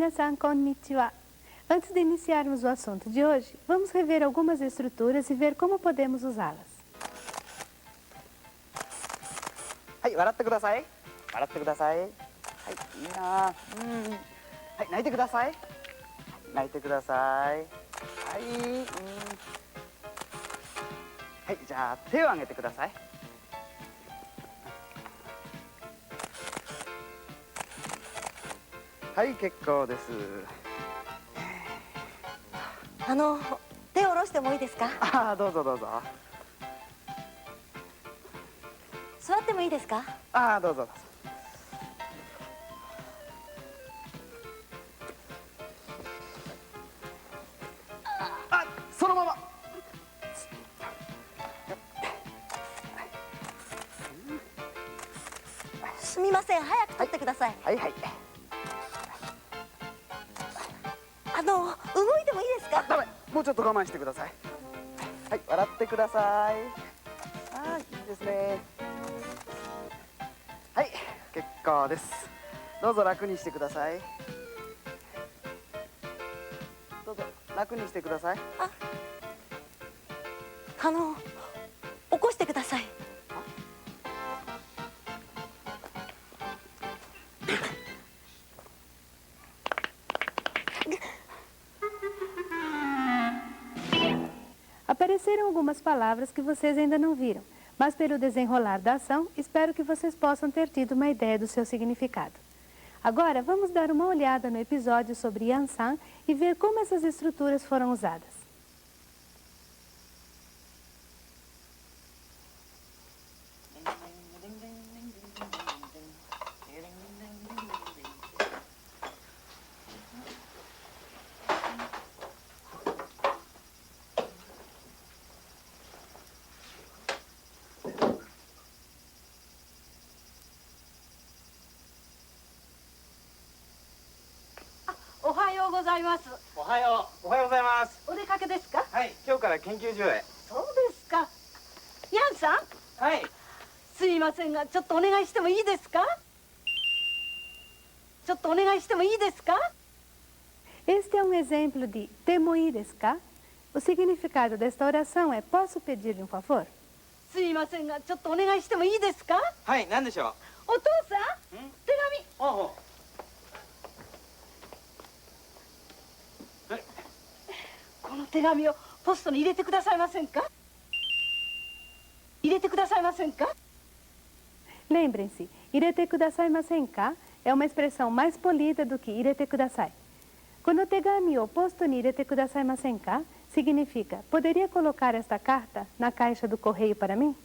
Minasan konnichiwa. Antes de iniciarmos o assunto de hoje, vamos rever algumas estruturas e ver como podemos usá-las. はい、笑ってください。笑ってください。はい、いいな。はい、泣いてください。泣いてください。はい、はい、じゃあ手を挙げてください。はい、結構です。手を下ろしてもいいですか？ああ、どうぞどうぞ。座ってもいいですか？ああ、どうぞどうぞ。あ、そのまま。すみません、早く取ってください。はいはい。動いてもいいですか？ダメ、もうちょっと我慢してください。はい、笑ってください。ああ、いいですね。はい、結構です。どうぞ楽にしてください。どうぞ楽にしてください。起こしてください。Apareceram algumas palavras que vocês ainda não viram, mas pelo desenrolar da ação, espero que vocês possam ter tido uma ideia do seu significado. Agora, vamos dar uma olhada no episódio sobre Yansan e ver como essas estruturas foram usadas. Oはようございます。おはようございます。お出かけですか？はい、今日から研究所へ。そうですか。ヤンさん、はい。すいませんが、ちょっとお願いしてもいいですか？ちょっとお願いしてもいいですか？ Este é um exemplo de temoi desu ka? O significado desta oração é: posso pedir-lhe um favor? すいませんが、ちょっとお願いしてもいいですか？はい、なんでしょう。お父さん、手紙。おう。この手紙をポストに入れてくださいませんか？入れてくださいませんか？ Lembrem-se, irete kudasaimasen ka é uma expressão mais polida do que irete kudasai. Quando o tegami oposto ni irete kudasaimasen ka significa: poderia colocar esta carta na caixa do correio para mim?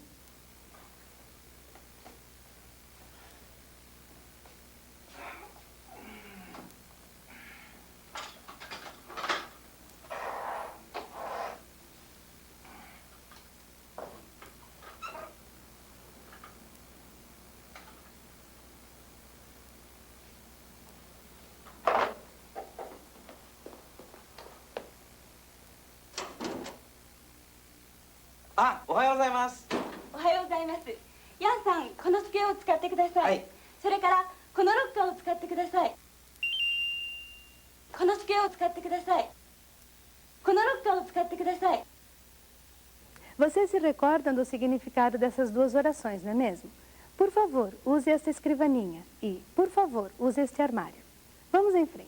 Ah, おはようございます。おはようございます。ヤンさん、この机を使ってください。はい。それからこのロッカーを使ってください。この机を使ってください。このロッカーを使ってください。 Vocês se recordam do significado dessas duas orações, não é mesmo? Por favor, use esta escrivaninha e, por favor, use este armário. Vamos em frente.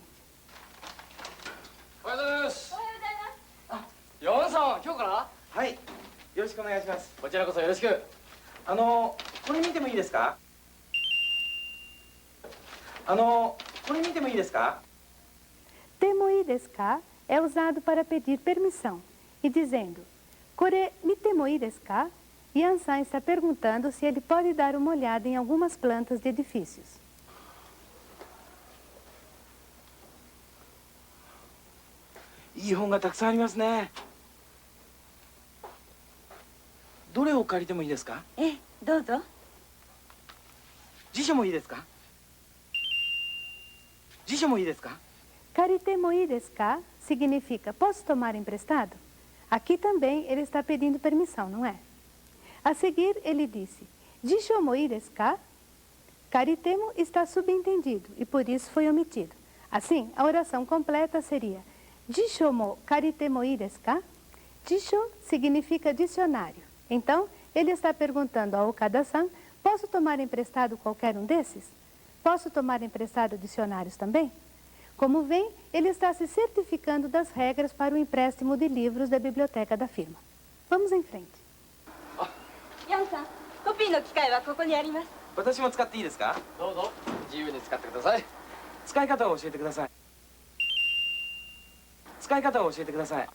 おはようございます。おはようございます。ヨンさん、今日からはい。よろしくお願いします。こちらこそよろしく。これ見てもいいですか？これ見てもいいですか？ Temoi desu ka é usado para pedir permissão e dizendo: Kore ni temoi desu ka? Yansan está perguntando se ele pode dar uma olhada em algumas plantas de edifícios. いい本がたくさんありますね。どれを借りてもいいですか？ええ、どうぞ。辞書もいいですか？辞書もいいですか？ Karitemoi desu ka significa: posso tomar emprestado? Aqui também ele está pedindo permissão, não é? A seguir, ele disse: Jishomoi desu ka? Karitemo está subentendido e por isso foi omitido. Assim, a oração completa seria Jisho mo karite mo ii desu ka? Jisho significa dicionário. Então, ele está perguntando ao Okada-san, posso tomar emprestado qualquer um desses? Posso tomar emprestado dicionários também? Como vem, ele está se certificando das regras para o empréstimo de livros da biblioteca da firma. Vamos em frente. ヤンさん、コピーの機械はここにあります。私も使っていいですか？どうぞ自由に使ってください。使い方を教えてください。使い方を教えてください。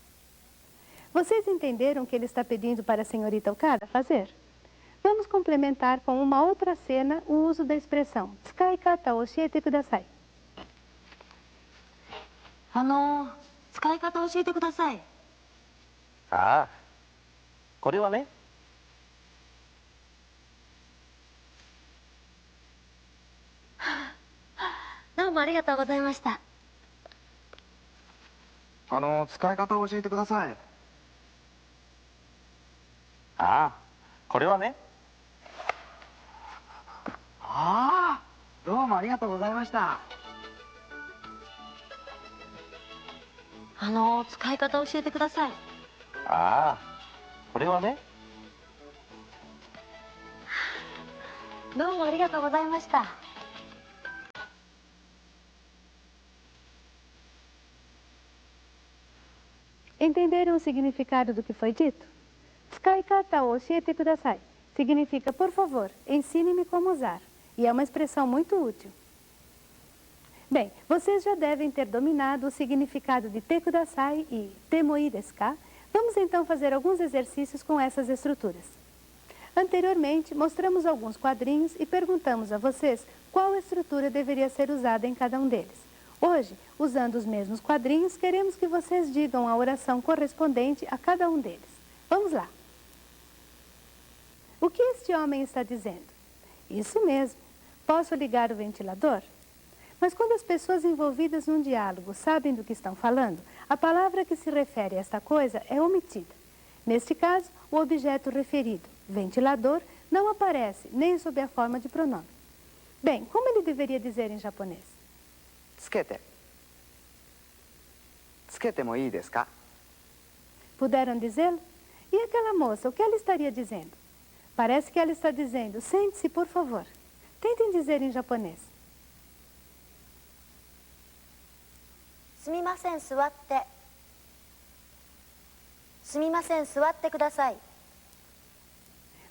Vocês entenderam o que ele está pedindo para a senhorita Okada fazer? Vamos complementar com uma outra cena o uso da expressão Tsukaikata oshiete kudasai. 使い方教えてください。ああ、これはね。どうもありがとうございました。使い方を教えてください。ああ、これはね。ああ、どうもありがとうございました。使い方教えてください。ああ、これはね。どうもありがとうございました。 Entenderam o significado do que foi dito? Tsukaikata oshiete kudasai significa, por favor, ensine-me como usar. E é uma expressão muito útil. Bem, vocês já devem ter dominado o significado de te kudasai e te mo ii desu ka? Vamos então fazer alguns exercícios com essas estruturas. Anteriormente, mostramos alguns quadrinhos e perguntamos a vocês qual estrutura deveria ser usada em cada um deles. Hoje, usando os mesmos quadrinhos, queremos que vocês digam a oração correspondente a cada um deles. Vamos lá. O que este homem está dizendo? Isso mesmo. Posso ligar o ventilador? Mas quando as pessoas envolvidas num diálogo sabem do que estão falando, a palavra que se refere a esta coisa é omitida. Neste caso, o objeto referido, ventilador, não aparece nem sob a forma de pronome. Bem, como ele deveria dizer em japonês? つけて。つけてもいいですか？ Puderam dizê-lo? E aquela moça, o que ela estaria dizendo? Parece que ela está dizendo, sente-se, por favor. Tentem dizer em japonês. すみません、座って。すみません、座ってください。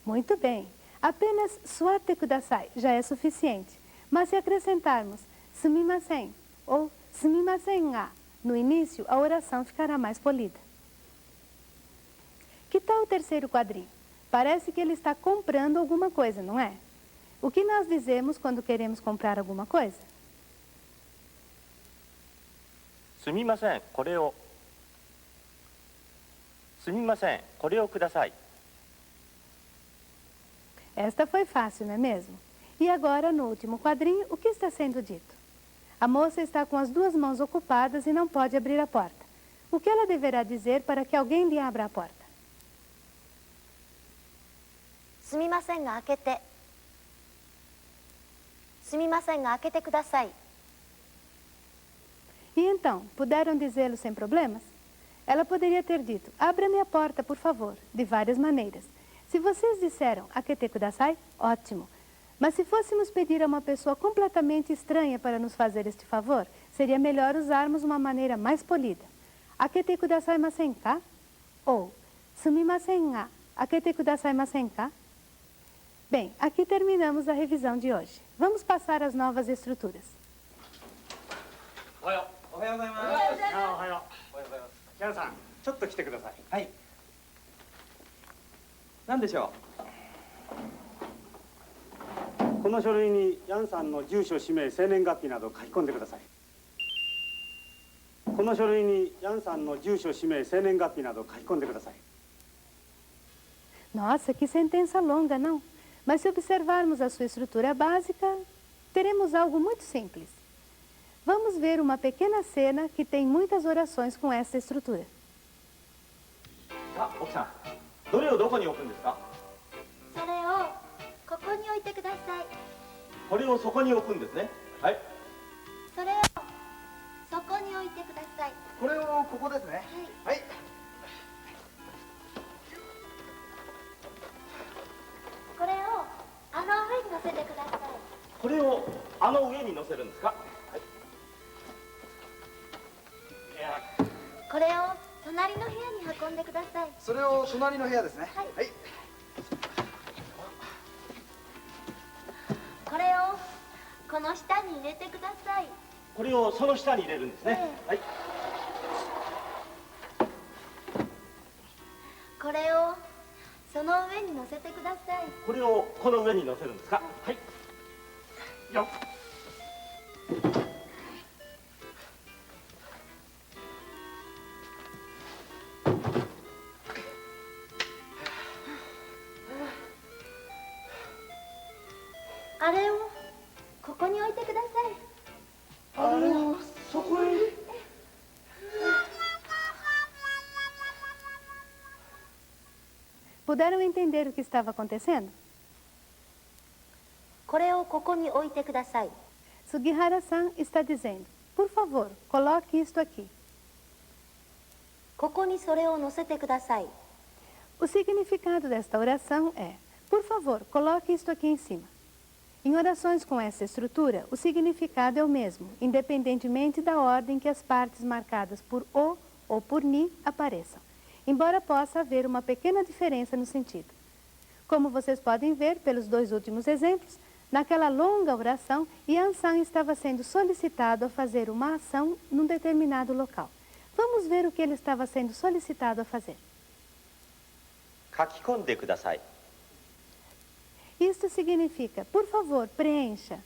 Muito bem. Apenas suate kudasai já é suficiente. Mas se acrescentarmos sumimasen ou sumimasen ga no início, a oração ficará mais polida. Que tal o terceiro quadrinho? Parece que ele está comprando alguma coisa, não é? O que nós dizemos quando queremos comprar alguma coisa? すみません、これを。すみません、これをください。 Esta foi fácil, não é mesmo? E agora, no último quadrinho, o que está sendo dito? A moça está com as duas mãos ocupadas e não pode abrir a porta. O que ela deverá dizer para que alguém lhe abra a porta? すみませんが開けて。すみませんが開けてください。 E então, puderam dizê-lo sem problemas? Ela poderia ter dito, abra-me a porta, por favor, de várias maneiras. Se vocês disseram, akete kudasai, ótimo. Mas se fôssemos pedir a uma pessoa completamente estranha para nos fazer este favor, seria melhor usarmos uma maneira mais polida. Akete kudasai masen ka? Ou, sumimasen ga, akete kudasai masen ka? Bem, aqui terminamos a revisão de hoje. Vamos passar às novas estruturas. おはよう。おはようございます。おはようございます。おはようございます。キャンさん、ちょっと来てください。はい。何でしょこの書類にヤンさんの住所、氏名、生年月日など書き込んでください。この書類にヤンさんの住所、氏名、生年月日など書き込んでください。 Nossa, que sentença longa, não? Mas se observarmos a sua estrutura básica, teremos algo muito simples. Vamos ver uma pequena cena que tem muitas orações com esta estrutura. さあ、奥さん、どれをどこに置くんですか？それをここに置いてください。これをそこに置くんですね。はい。それを置いてください。これをここですね。はい。これをあの上に乗せてください。これをあの上に乗せるんですか？これを隣の部屋に運んでください。それを隣の部屋ですね。はいはい。これをこの下に入れてください。これをその下に入れるんですね。はい。これをその上に乗せてください。これをこの上に乗せるんですか？はい。よっ。あれをここに置いてください。あれをそこへ。Puderam entender o que estava acontecendo? これをここに置いてください。 Sugihara-san está dizendo: por favor, coloque isto aqui. ここにそれを乗せてください。 O significado desta oração é: por favor, coloque isto aqui em cima. Em orações com essa estrutura, o significado é o mesmo, independentemente da ordem que as partes marcadas por o ou por ni apareçam, embora possa haver uma pequena diferença no sentido. Como vocês podem ver pelos dois últimos exemplos, naquela longa oração, Yan-san estava sendo solicitado a fazer uma ação num determinado local. Vamos ver o que ele estava sendo solicitado a fazer. 書き込んでください。 Isto significa, por favor, preencha.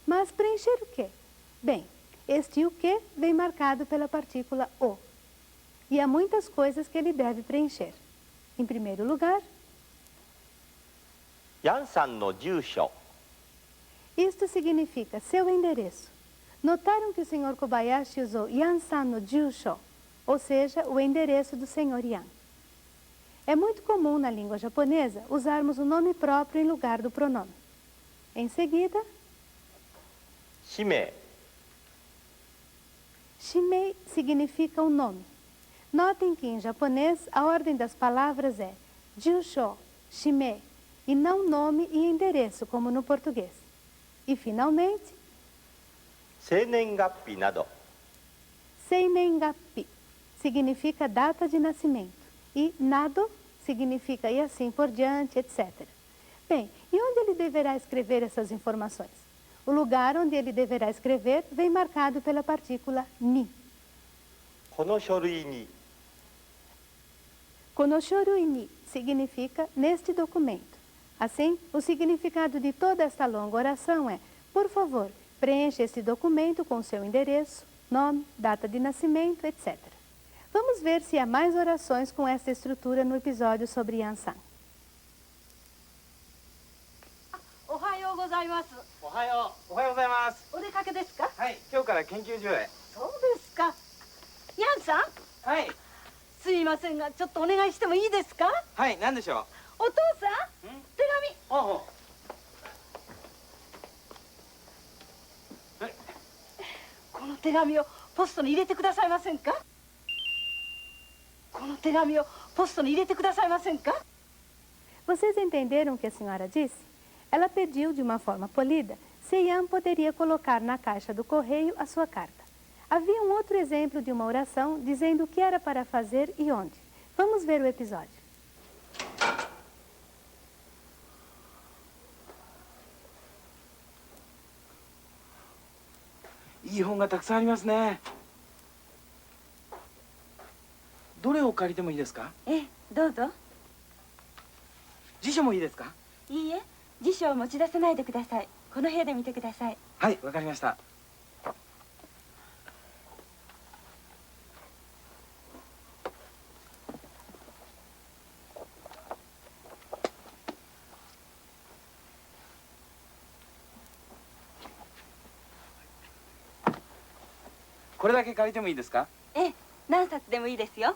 Mas preencher o quê? Bem, este o quê vem marcado pela partícula o. E há muitas coisas que ele deve preencher. Em primeiro lugar, ヤンさんの住所。 isto significa seu endereço. Notaram que o Sr. Kobayashi usou Yan-san no Jusho, ou seja, o endereço do Sr. Yan. É muito comum na língua japonesa usarmos o nome próprio em lugar do pronome. Em seguida, 氏名。 Shimei significa o nome. Notem que em japonês a ordem das palavras é Jusho, Shimei, e não nome e endereço, como no português. E finalmente, 生年月日など。 Seinengappi significa data de nascimento e Nado significa e assim por diante, etc. Bem, e onde ele deverá escrever essas informações? O lugar onde ele deverá escrever vem marcado pela partícula ni. この書類に。 Konoshorui ni significa neste documento. Assim, o significado de toda esta longa oração é: por favor, preencha este documento com seu endereço, nome, data de nascimento, etc. Vamos ver se há mais orações com esta estrutura no episódio sobre Yan-san. おはようございます。おはようございます。お出かけですか？はい、今日から研究所へ。そうですか。ヤンさん、はい、すいませんがちょっとお願いしてもいいですか？はい、なんでしょお父さん、手紙。う。おう。この手紙をポストに入れてくださいませんか？この手紙をポストに入れてくださいませんか？ Vocês entenderam o que a senhora disse? Ela pediu de uma forma polida se Yan poderia colocar na caixa do correio a sua carta. Havia um outro exemplo de uma oração dizendo o que era para fazer e onde. Vamos ver o episódio. いい本がたくさんありますね。どれを借りてもいいですか？ええ、どうぞ。辞書もいいですか？いいえ、辞書を持ち出さないでください。この部屋で見てください。はい、わかりました。これだけ借りてもいいですか？ええ、何冊でもいいですよ。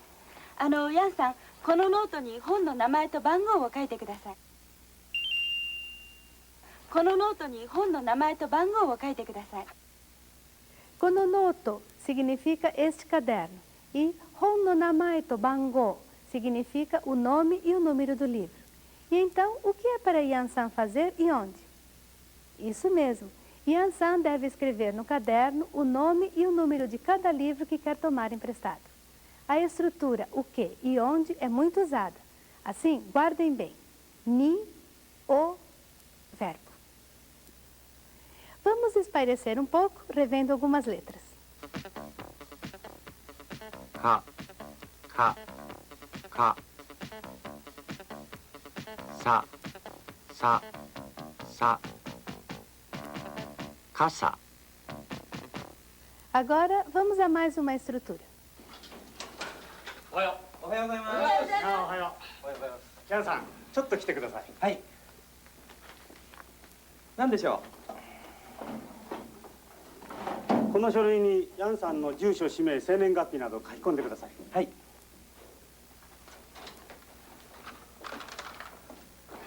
ヤンさん、このノートに本の名前と番号を書いてください。このノートに本の名前と番号を書いてください。Kononoto significa este caderno. E hon no namae to bango significa o nome e o número do livro. E então, o que é para Yan-san fazer e onde? Isso mesmo. Yan-san deve escrever no caderno o nome e o número de cada livro que quer tomar emprestado. A estrutura o que e onde é muito usada. Assim, guardem bem. Ni, o, verbo. Vamos espairecer um pouco, revendo algumas letras. Ka, ka, ka. Sa, sa, sa. Kasa. Agora, vamos a mais uma estrutura. おはようございます。あ、おはよう。おはようございます。ヤンさん、ちょっと来てください。はい。何でしょこの書類にヤンさんの住所、氏名、生年月日など書き込んでください。う。はい。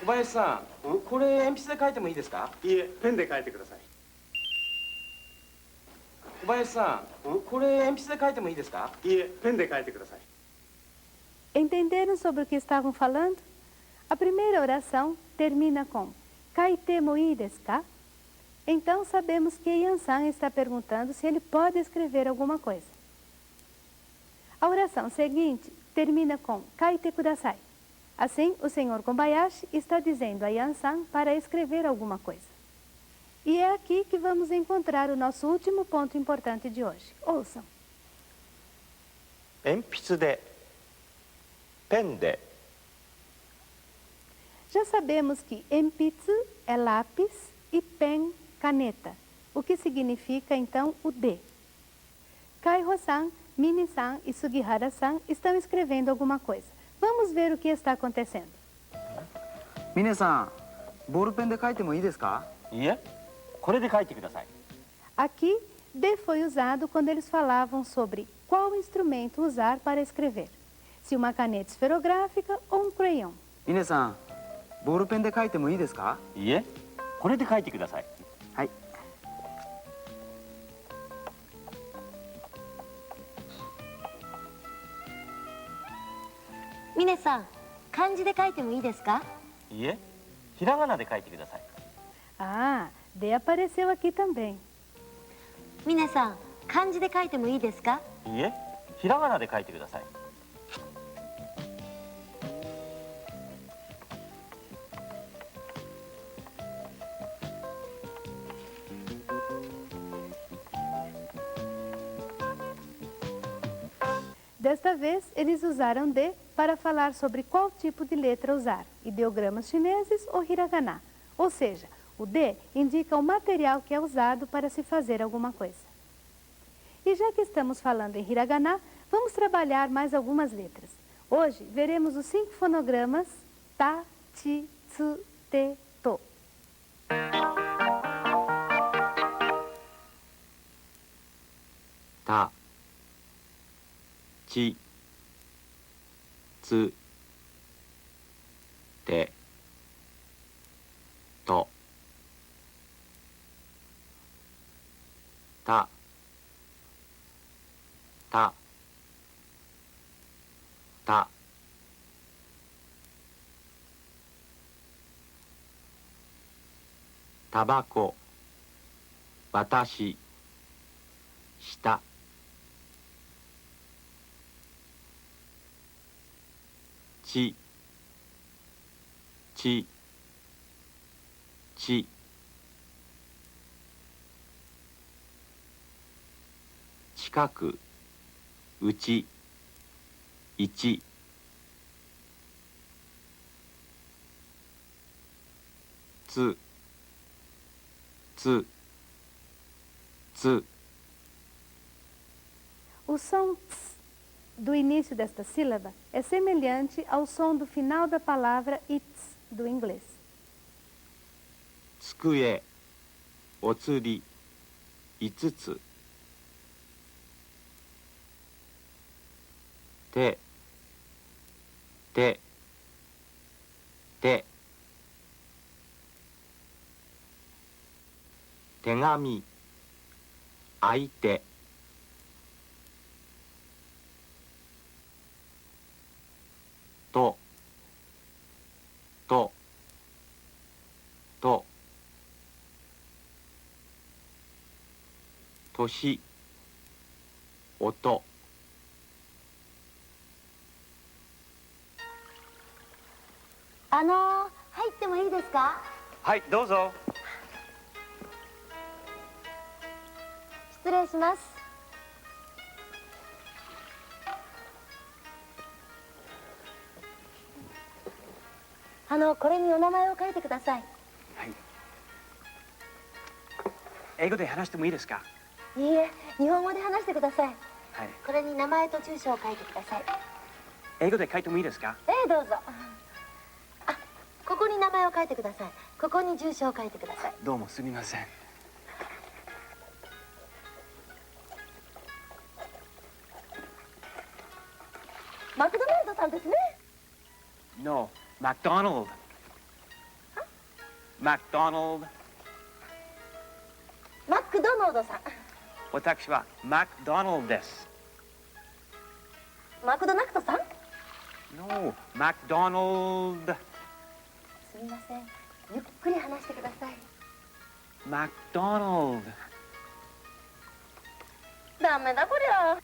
小林さん、これ鉛筆で書いてもいいですか？いいえ、ペンで書いてください。小林さん、これ鉛筆で書いてもいいですか？いいえ、ペンで書いてください。 Entenderam sobre o que estavam falando? A primeira oração termina com Kaite mo ii desu ka? Então sabemos que Yan-san está perguntando se ele pode escrever alguma coisa. A oração seguinte termina com Kaite kudasai. Assim, o senhor Kobayashi está dizendo a Yan-san para escrever alguma coisa. E é aqui que vamos encontrar o nosso último ponto importante de hoje. Ouçam. 鉛筆で、ペンで、 Já sabemos que enpitsu é lápis e pen, caneta, o que significa então o D. Kaiho-san, Mini-san e Sugihara-san estão escrevendo alguma coisa. Vamos ver o que está acontecendo. ミネさん、ボールペンで書いてもいいですか？いいえ、これで書いてください。 Aqui, D foi usado quando eles falavam sobre qual instrumento usar para escrever. Se uma caneta esferográfica ou um crayon. ミネさん、ボールペンで書いてもいいですか？いいえ、これで書いてください。はい。ミネさん、漢字で書いてもいいですか？いいえ、ひらがなで書いてください。 Ah, D apareceu aqui também. ミネさん、漢字で書いてもいいですか？いいえ、ひらがなで書いてください。 Desta vez, eles usaram D para falar sobre qual tipo de letra usar, ideogramas chineses ou hiragana. Ou seja, o D indica o material que é usado para se fazer alguma coisa. E já que estamos falando em hiragana, vamos trabalhar mais algumas letras. Hoje, veremos os 5 fonogramas Ta, Chi, Tsu, Te, To. Ta, Chi, Tsu, Te, To. Ta, ta, ta. Tabako, watashi, shita. Chi, chi, chi. Chikaku, uchi, ichi. Tsu, tsu, tsu. O som ts do início desta sílaba é semelhante ao som do final da palavra it's do inglês. Tsukue, otsuri, itsutsu. Te, te, te. Tegami, 相手。と。と。と。年。音。入ってもいいですか？はい、どうぞ。失礼します。これにお名前を書いてください。はい。英語で話してもいいですか？いいえ、日本語で話してください。はい。これに名前と住所を書いてください。英語で書いてもいいですか？ええ、どうぞ。あ、ここに名前を書いてください。ここに住所を書いてください。どうもすみません。マクドナルドさんですね。No, McDonald. McDonald. マクドナルドさん。私は McDonald です。マクドナルドさん。 No, McDonald. すみません。ゆっくり話してください。 McDonald. ダメだこりゃ。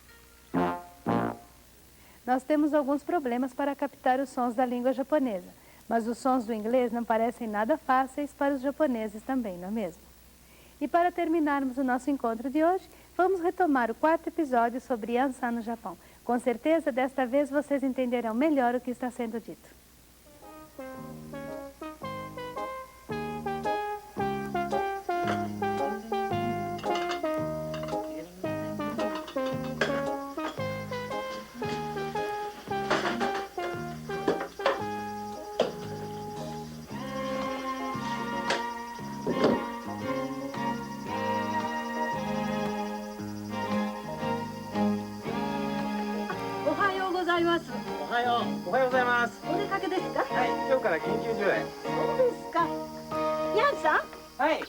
Nós temos alguns problemas para captar os sons da língua japonesa, mas os sons do inglês não parecem nada fáceis para os japoneses também, não é mesmo? E para terminarmos o nosso encontro de hoje, vamos retomar o 4º episódio sobre Yansan no Japão. Com certeza, desta vez vocês entenderão melhor o que está sendo dito.おはようございます。おはようございます。お出かけですか？はい、今日から緊急所へ。そうですか。ヤンさん、はい。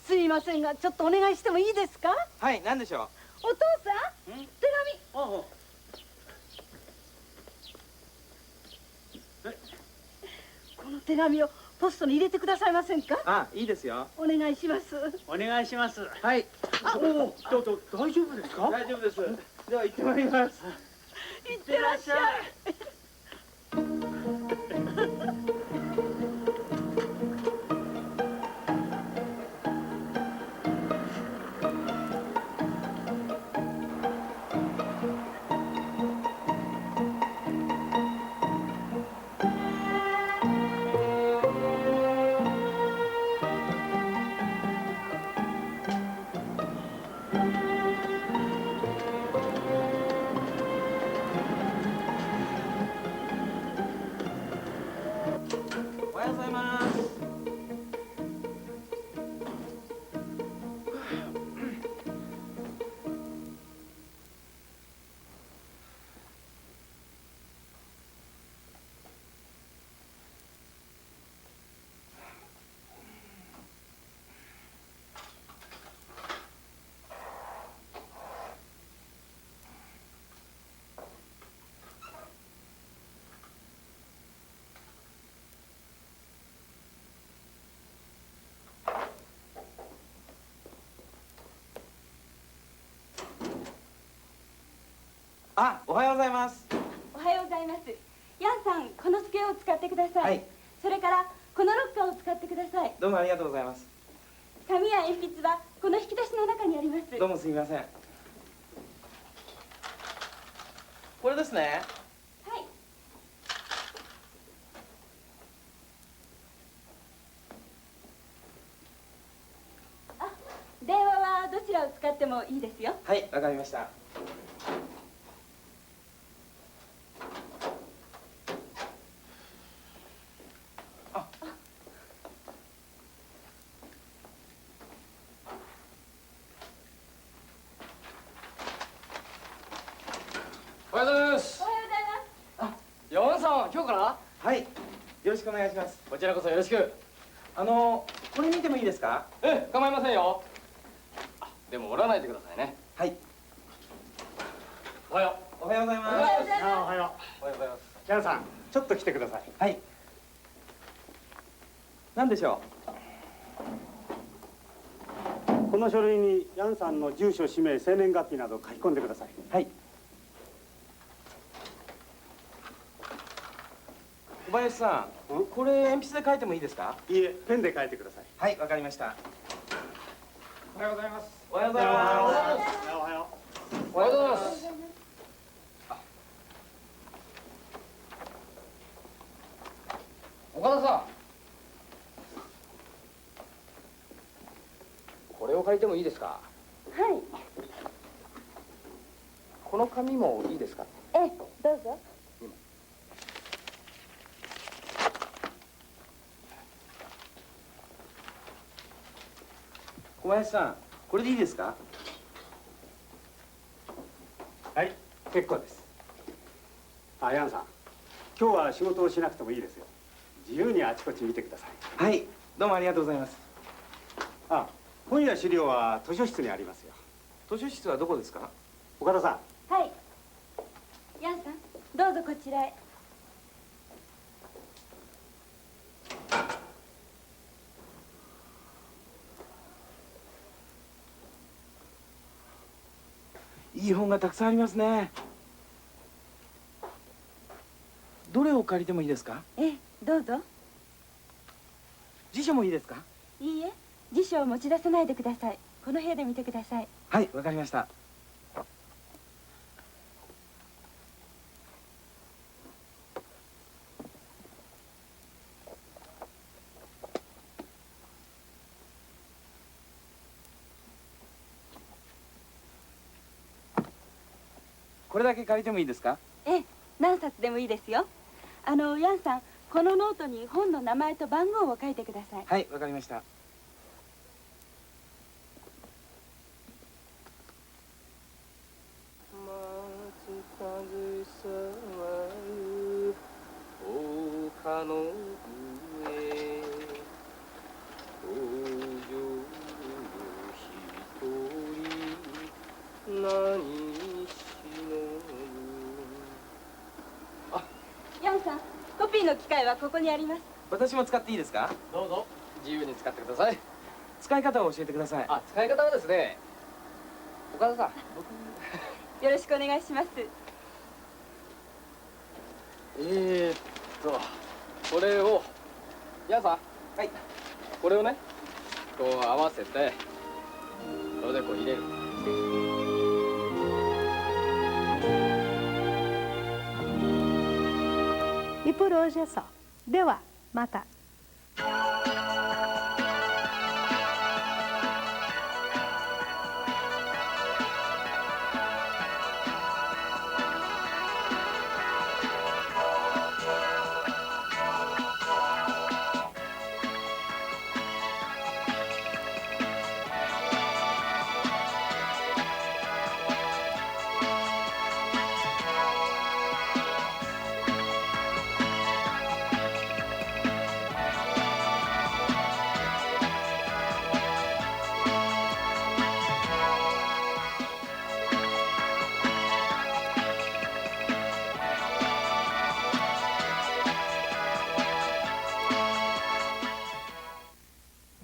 すみませんが、ちょっとお願いしてもいいですか？はい、なんでしょお父さん、手紙。う。おう。この手紙をポストに入れてくださいませんか？あ、いいですよ。お願いします。お願いします。はい。おお、大丈夫ですか？大丈夫です。では行ってまいります。いってらっしゃい。おはようございます。あ、おはようございます。おはようございます。ヤンさん、この机を使ってください。はい。それからこのロッカーを使ってください。どうもありがとうございます。紙や鉛筆はこの引き出しの中にあります。どうもすみません。これですね。はい。あ、電話はどちらを使ってもいいですよ。はい、わかりました。おはようございます。おはようございます。ヤンさん、今日からはい。よろしくお願いします。こちらこそよろしく。これ見てもいいですか？構いませんよ。でも折らないでくださいね。はい。おはよう。おはようございます。あおはよう。おはようございます。ヤンさん、ちょっと来てください。はい。何でしょこの書類にヤンさんの住所、氏名、生年月日など書き込んでください。う。はい。小林さん、これ鉛筆で書いてもいいですか？いいえ、ペンで書いてください。はい、わかりました。おはようございます。おはようございます。おはよおはようございます。岡田さん。これを借りてもいいですか？はい。この紙もいいですか？ええ、どうぞ。小林さん、これでいいですか？はい、結構です。あ、ヤンさん、今日は仕事をしなくてもいいですよ。自由にあちこち見てください。はい、どうもありがとうございます。あ、本や資料は図書室にありますよ。図書室はどこですか？岡田さん。はい。ヤンさん、どうぞこちらへ。いい本がたくさんありますね。どれを借りてもいいですか？ええ、どうぞ。辞書もいいですか？いいえ、辞書を持ち出さないでください。この部屋で見てください。はい、わかりました。これだけ借りてもいいですか？ええ、何冊でもいいですよ。ヤンさん、このノートに本の名前と番号を書いてください。はい、わかりました。丘の上登場一人何しのヤンさん、コピーの機械はここにあります。私も使っていいですか？どうぞ自由に使ってください。使い方を教えてください。あ、使い方はですね、岡田さん、よろしくお願いします。これをヤンさん、はい、これをねこう合わせてそれでこう入れる。E por hoje é só. De lá, matar.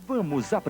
Vamos aprender.